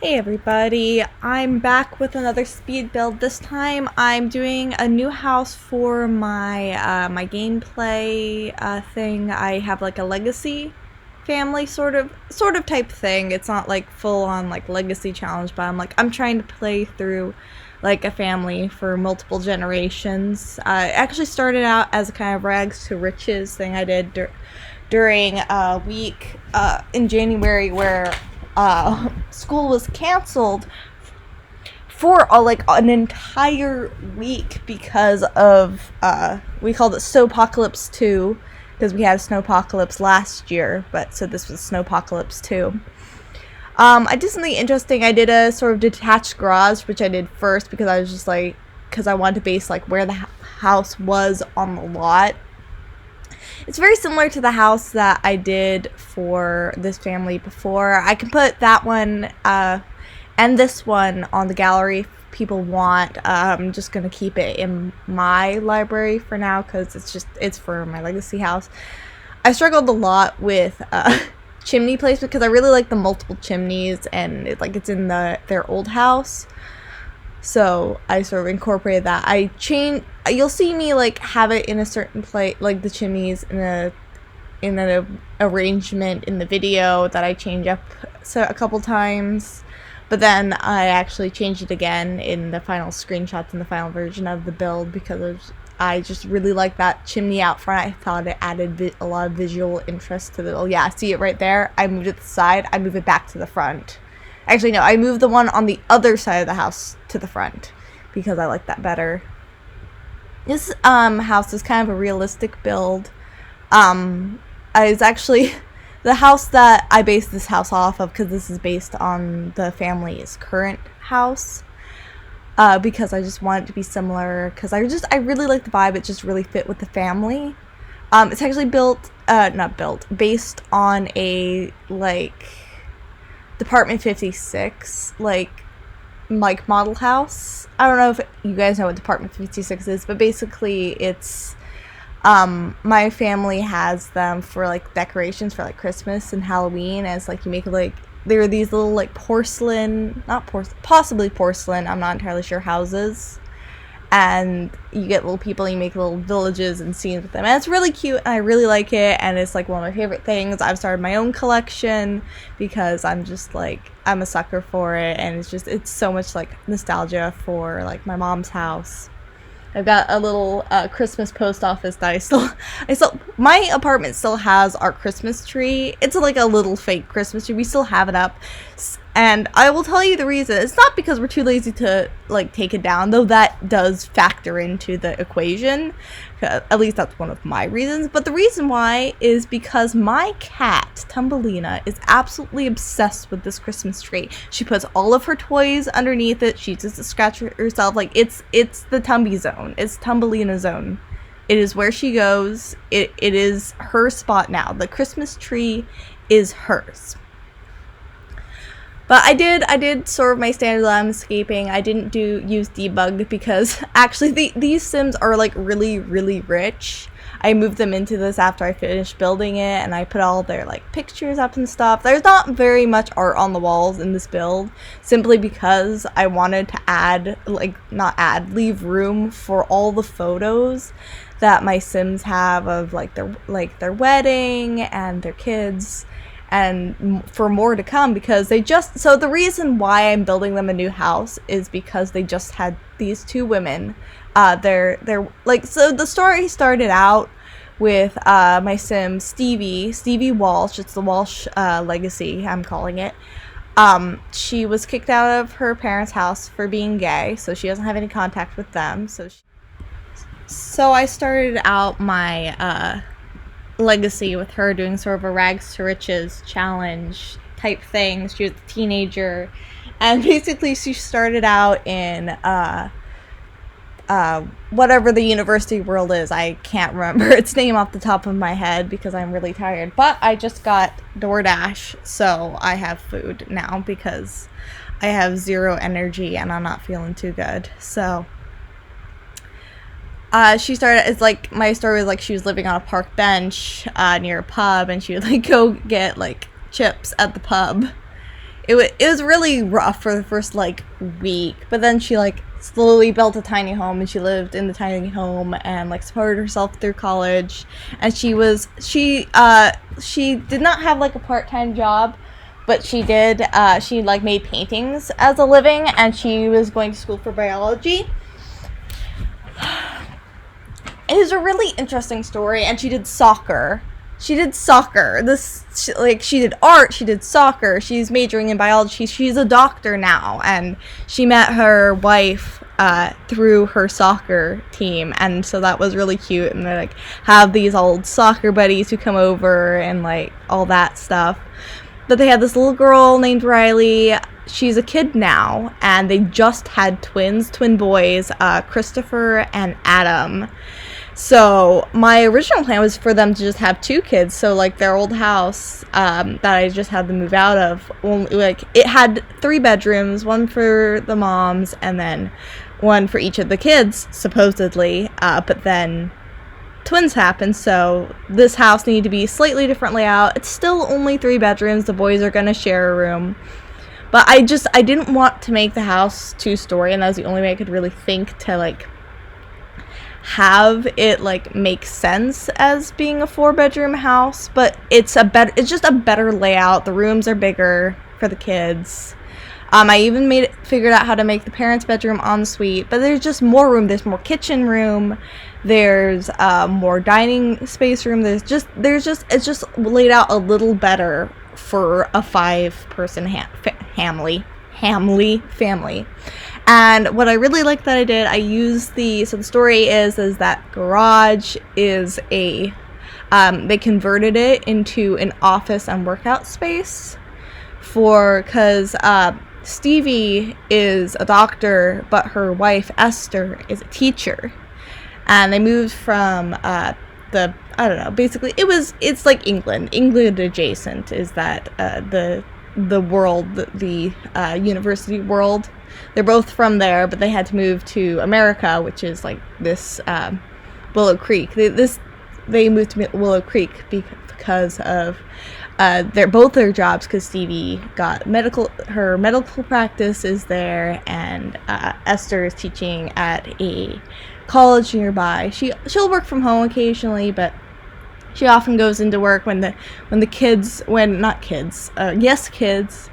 Hey everybody, I'm back with another speed build. This time I'm doing a new house for my gameplay thing. I have like a legacy family sort of type thing. It's not like full on like legacy challenge, but I'm trying to play through like a family for multiple generations. It actually started out as a kind of rags to riches thing I did during a week in January where school was canceled for like an entire week because of we called it Snowpocalypse 2 because we had a Snowpocalypse last year, but so this was Snowpocalypse 2. I did something interesting. I did a sort of detached garage, which I did first because I was just like, because I wanted to base like where the house was on the lot. It's very similar to the house that I did for this family before. I can put that one and this one on the gallery if people want. I'm just going to keep it in my library for now because it's for my legacy house. I struggled a lot with chimney placement because I really like the multiple chimneys and it's in their old house. So I sort of incorporated that. You'll see me like have it in a certain place, like the chimneys in an arrangement in the video that I change up a couple times, but then I actually changed it again in the final screenshots in the final version of the build because I just really like that chimney out front. I thought it added a lot of visual interest to the. Oh yeah, see it right there? I moved it to the side. I move it back to the front. Actually, no, I moved the one on the other side of the house to the front because I like that better. This house is kind of a realistic build. It's actually the house that I based this house off of because this is based on the family's current house. Because I just want it to be similar because I really like the vibe. It just really fit with the family. It's actually based on a like Department 56 like model house. I don't know if you guys know what Department 56 is, but basically it's my family has them for like decorations for like Christmas and Halloween, and it's like you make like there are these little like possibly porcelain, I'm not entirely sure, houses, and you get little people and you make little villages and scenes with them, and it's really cute and I really like it, and it's like one of my favorite things. I've started my own collection because I'm a sucker for it, and it's so much like nostalgia for like my mom's house. I've got a little Christmas post office that I still my apartment still has our Christmas tree. It's like a little fake Christmas tree. We still have it up. And I will tell you the reason. It's not because we're too lazy to like take it down, though that does factor into the equation. At least that's one of my reasons. But the reason why is because my cat, Thumbelina, is absolutely obsessed with this Christmas tree. She puts all of her toys underneath it. She just scratch herself. Like it's the Tumby zone. It's Thumbelina zone. It is where she goes. It is her spot now. The Christmas tree is hers. But I did sort of my standard landscaping. I didn't use debug because actually these Sims are like really, really rich. I moved them into this after I finished building it, and I put all their like pictures up and stuff. There's not very much art on the walls in this build, simply because I wanted to leave room for all the photos that my Sims have of like their wedding and their kids, and for more to come, because the reason why I'm building them a new house is because they just had these two women. They're like, so the story started out with my Sim Stevie Walsh. It's the Walsh legacy, I'm calling it. She was kicked out of her parents' house for being gay, so she doesn't have any contact with them. So I started out my legacy with her doing sort of a rags to riches challenge type thing. She was a teenager, and basically she started out in whatever the university world is. I can't remember its name off the top of my head because I'm really tired, but I just got DoorDash, so I have food now because I have zero energy and I'm not feeling too good. So she started, it's like, my story was like she was living on a park bench near a pub, and she would like go get like chips at the pub it was really rough for the first like week, but then she like slowly built a tiny home, and she lived in the tiny home and like supported herself through college. And she did not have like a part-time job, but she like made paintings as a living, and she was going to school for biology. It was a really interesting story, and she did soccer. She did art, she did soccer, she's majoring in biology, she's a doctor now, and she met her wife through her soccer team, and so that was really cute, and they like have these old soccer buddies who come over and like all that stuff. But they had this little girl named Riley. She's a kid now, and they just had twin boys, Christopher and Adam. So my original plan was for them to just have 2 kids. So like their old house that I just had them move out of, like it had 3 bedrooms, one for the moms and then one for each of the kids, supposedly. But then twins happened, so this house needed to be slightly different layout. It's still only 3 bedrooms. The boys are gonna share a room. But I didn't want to make the house 2-story, and that was the only way I could really think to like have it like make sense as being a 4-bedroom house. But it's just a better layout. The rooms are bigger for the kids. I even figured out how to make the parents' bedroom ensuite, but there's just more room. There's more kitchen room. There's more dining space room. It's just laid out a little better for a 5-person family. And what I really liked that I did, I used the story is that garage is they converted it into an office and workout space because Stevie is a doctor, but her wife Esther is a teacher, and they moved from it's like England adjacent is that the world, the university world. They're both from there, but they had to move to America, which is like this Willow Creek. They moved to Willow Creek because of both their jobs, because Stevie got her medical practice is there, and Esther is teaching at a college nearby. She'll work from home occasionally, but she often goes into work when kids,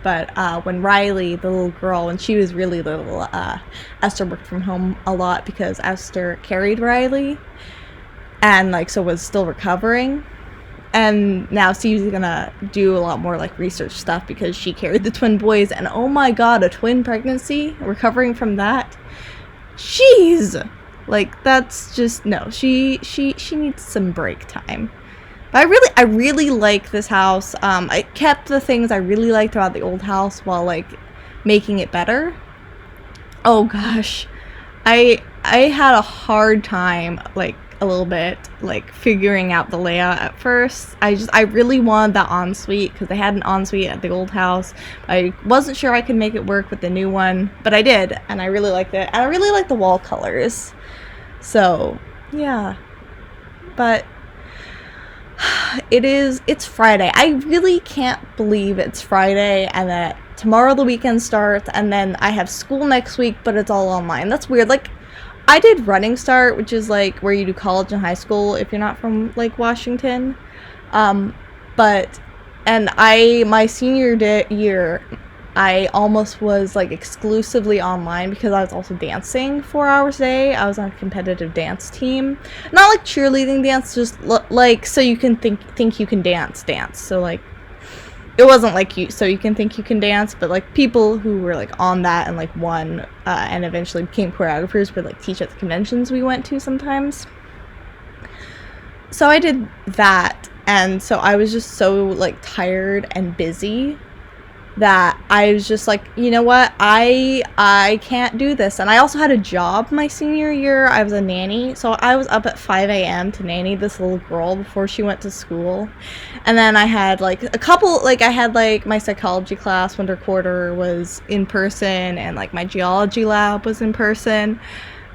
but when Riley, the little girl, when she was really little, Esther worked from home a lot because Esther carried Riley, and like so was still recovering. And now Steve's gonna do a lot more like research stuff because she carried the twin boys, and oh my god, a twin pregnancy, recovering from that, jeez, like that's just no. She needs some break time. But I really like this house. I kept the things I really liked about the old house while like making it better. Oh gosh, I had a hard time like a little bit like figuring out the layout at first. I really wanted that ensuite because they had an ensuite at the old house. I wasn't sure I could make it work with the new one, but I did, and I really liked it, and I really like the wall colors. So yeah, but it's Friday. I really can't believe it's Friday and that tomorrow the weekend starts, and then I have school next week, but it's all online. That's weird. Like, I did Running Start, which is like where you do college and high school if you're not from like Washington. My senior year, I almost was like exclusively online because I was also dancing 4 hours a day. I was on a competitive dance team, not like cheerleading dance, just like so you can think you can dance. So like it wasn't like so you can think you can dance, but like people who were like on that and like won and eventually became choreographers would like teach at the conventions we went to sometimes. So I did that, and so I was just so like tired and busy that I was just like, you know what, I can't do this. And I also had a job my senior year. I was a nanny, so I was up at 5 a.m. to nanny this little girl before she went to school. And then I had like I had like my psychology class, winter quarter, was in person, and like my geology lab was in person,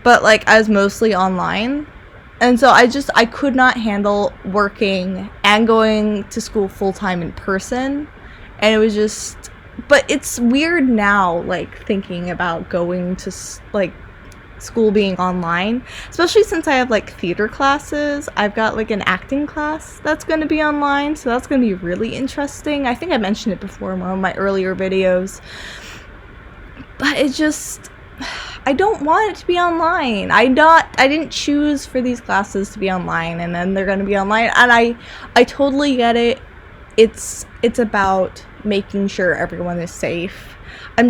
but like I was mostly online. And so I could not handle working and going to school full-time in person, and it was just but it's weird now, like, thinking about going to, like, school being online, especially since I have, like, theater classes. I've got, like, an acting class that's going to be online, so that's going to be really interesting. I think I mentioned it before in one of my earlier videos, but it just, I don't want it to be online. I didn't choose for these classes to be online, and then they're going to be online, and I totally get it. It's about making sure everyone is safe. I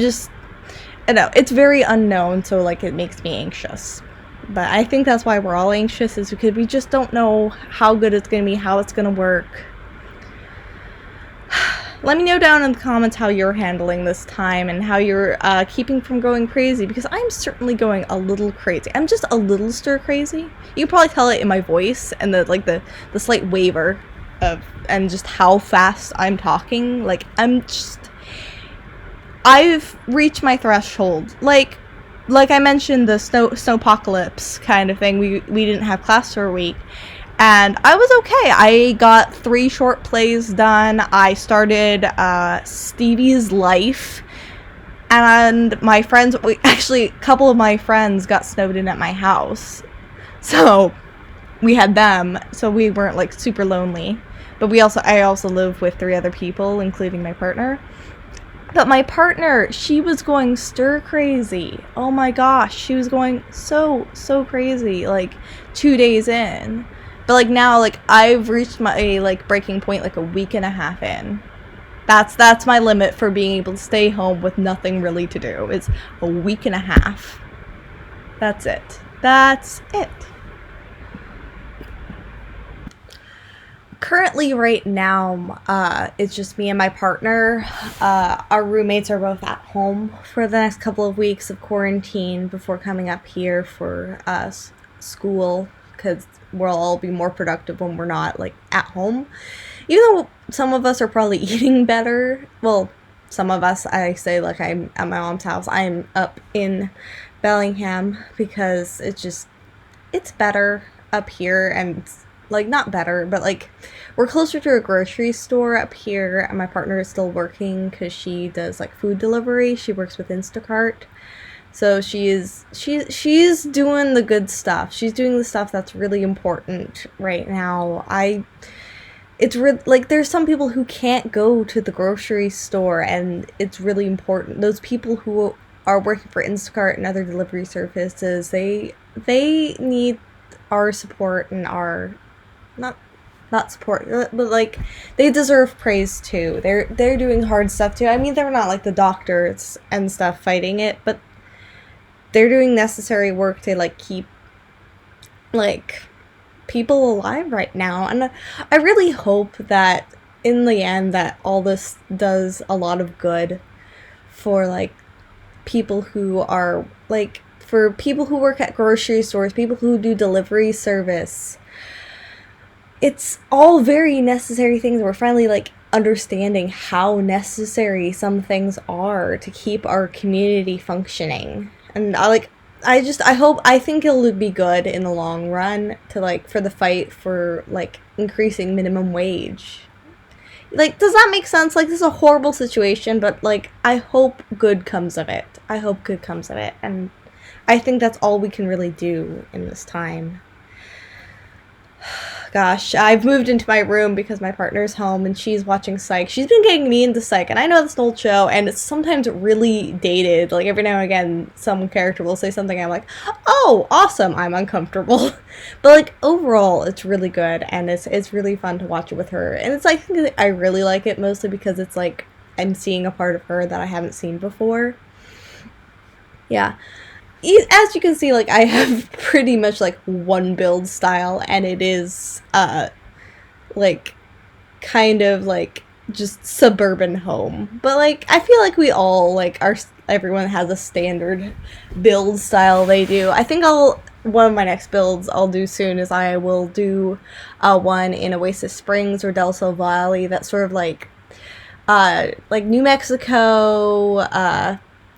know it's very unknown, so like it makes me anxious. But I think that's why we're all anxious, is because we just don't know how good it's going to be, how it's going to work. Let me know down in the comments how you're handling this time and how you're keeping from going crazy, because I'm certainly going a little crazy. I'm just a little stir crazy. You can probably tell it in my voice and the slight waver of, and just how fast I'm talking. Like, I've reached my threshold. Like I mentioned, the snowpocalypse kind of thing. We didn't have class for a week. And I was okay. I got 3 short plays done. I started Stevie's Life. And my friends, actually, a couple of my friends got snowed in at my house. So we had them, so we weren't like super lonely. But I also live with 3 other people, including my partner. But my partner, she was going stir crazy. Oh my gosh, she was going so crazy, like 2 days in. But like now, like I've reached my like breaking point like a week and a half in. That's my limit for being able to stay home with nothing really to do. It's a week and a half. That's it. That's it. Currently, right now, it's just me and my partner. Our roommates are both at home for the next couple of weeks of quarantine before coming up here for school, because we'll all be more productive when we're not, like, at home. Even though some of us are probably eating better. Well, some of us, I say, like, I'm at my mom's house. I'm up in Bellingham because it's better up here, and, like, not better, but, like, we're closer to a grocery store up here, and my partner is still working because she does, like, food delivery. She works with Instacart. So she's doing the good stuff. She's doing the stuff that's really important right now. Like, there's some people who can't go to the grocery store, and it's really important. Those people who are working for Instacart and other delivery services, they need our support and our not support, but like they deserve praise too. They're doing hard stuff too. I mean, they're not like the doctors and stuff fighting it, but they're doing necessary work to like keep like people alive right now. And I really hope that in the end that all this does a lot of good for like people who are like, for people who work at grocery stores, people who do delivery service. It's all very necessary things. We're finally like understanding how necessary some things are to keep our community functioning. And I think it'll be good in the long run to like, for the fight for like increasing minimum wage. Like, does that make sense? Like, this is a horrible situation, but like, I hope good comes of it. And I think that's all we can really do in this time. Gosh, I've moved into my room because my partner's home and she's watching Psych. She's been getting me into Psych, and I know this old show, and it's sometimes really dated. Like, every now and again, some character will say something, I'm like, oh, awesome, I'm uncomfortable. But, like, overall, it's really good, and it's really fun to watch it with her. And it's, like, I really like it mostly because it's, like, I'm seeing a part of her that I haven't seen before. Yeah. As you can see, like, I have pretty much, like, one build style, and it is, like, kind of, like, just suburban home. But, like, I feel like we all, like, everyone has a standard build style they do. I think one of my next builds I'll do soon is I will do, one in Oasis Springs or Del Sol Valley that's sort of, like New Mexico,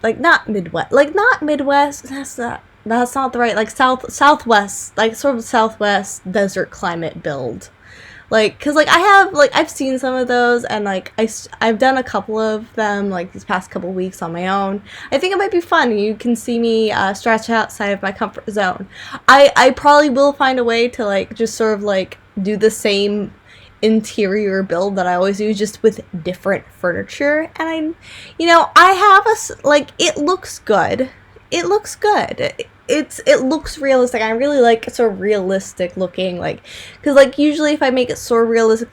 like, not Midwest, that's not the right, like, Southwest, like, sort of Southwest desert climate build. Like, cause like I have like I've seen some of those, and like I've done a couple of them like these past couple weeks on my own. I think it might be fun. You can see me stretch outside of my comfort zone. I probably will find a way to like just sort of like do the same interior build that I always do, just with different furniture. And I have like, it looks good. It looks good. It looks realistic. I really like sort of realistic looking, like, because like usually if I make it sort of realistic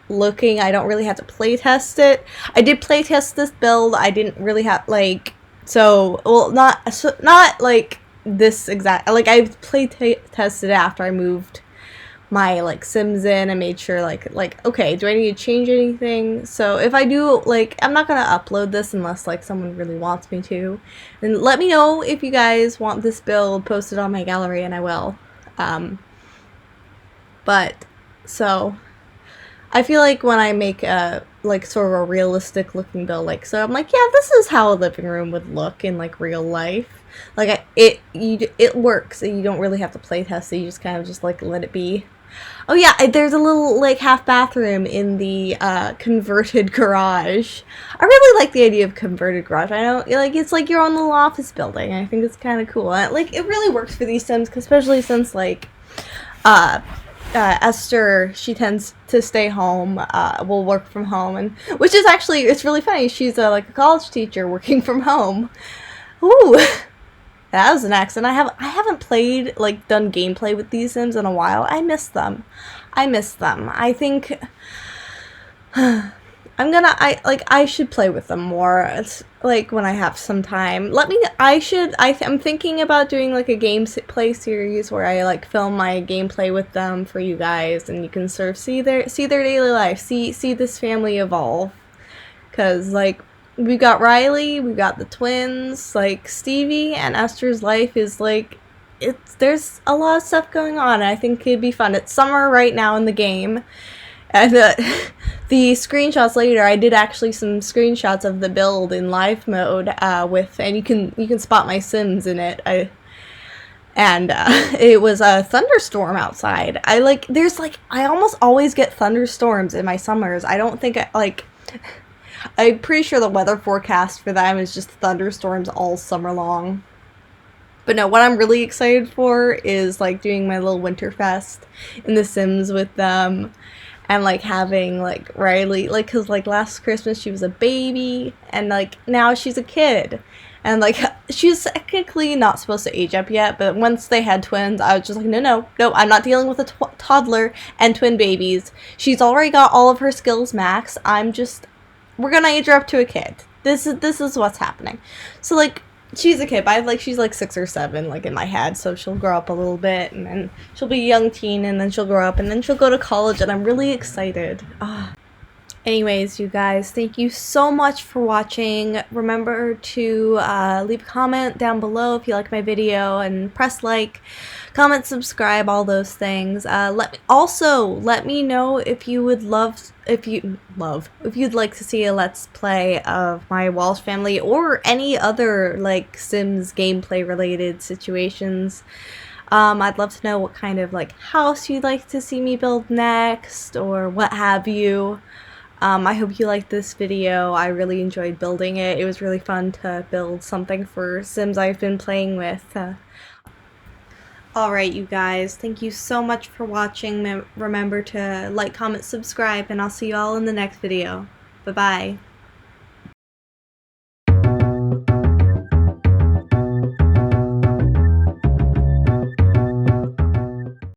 looking, I don't really have to play test it. I did play test this build. I didn't really have like, not like this exact, like I play tested it after I moved my like Sims in and made sure like okay, do I need to change anything? So if I do, like, I'm not gonna upload this unless like someone really wants me to, and let me know if you guys want this build posted on my gallery, and I will. But so I feel like when I make a like sort of a realistic looking build, like, so I'm like, yeah, this is how a living room would look in like real life. Like it works, and you don't really have to play test it. You just kind of just like let it be. Oh yeah, there's a little like half bathroom in the converted garage. I really like the idea of converted garage. I know, like, it's like your own little office building. I think it's kind of cool. Like, it really works for these Sims, especially since like Esther, she tends to stay home, will work from home, and which is actually, it's really funny. She's like a college teacher working from home. Ooh. That was an accent. I haven't played, like, done gameplay with these Sims in a while. I miss them. I think I should play with them more. It's like when I have some time. I'm thinking about doing like a gameplay series where I like film my gameplay with them for you guys, and you can sort of see their daily life, see this family evolve. 'Cause like, we've got Riley, we've got the twins, like Stevie and Esther's life is like, there's a lot of stuff going on, and I think it'd be fun. It's summer right now in the game, and the screenshots later, I did actually some screenshots of the build in live mode, and you can spot my Sims in it. It was a thunderstorm outside. I almost always get thunderstorms in my summers. I don't think I'm pretty sure the weather forecast for them is just thunderstorms all summer long. But no, what I'm really excited for is like doing my little Winterfest in The Sims with them, and like having like Riley, like, cause like last Christmas she was a baby, and like now she's a kid, and like she's technically not supposed to age up yet, but once they had twins, I was just like, no, I'm not dealing with a toddler and twin babies. She's already got all of her skills max. We're gonna age her up to a kid. This is what's happening. So like, she's a kid, but she's like 6 or 7, like in my head. So she'll grow up a little bit, and then she'll be a young teen, and then she'll grow up, and then she'll go to college, and I'm really excited. Anyways, you guys, thank you so much for watching. Remember to leave a comment down below if you like my video, and press like, comment, subscribe, all those things. Let me know if you would if you'd like to see a Let's Play of my Walsh family, or any other like Sims gameplay related situations. I'd love to know what kind of like house you'd like to see me build next, or what have you. I hope you liked this video. I really enjoyed building it. It was really fun to build something for Sims I've been playing with. Alright, you guys, thank you so much for watching. Remember to like, comment, subscribe, and I'll see you all in the next video. Bye-bye.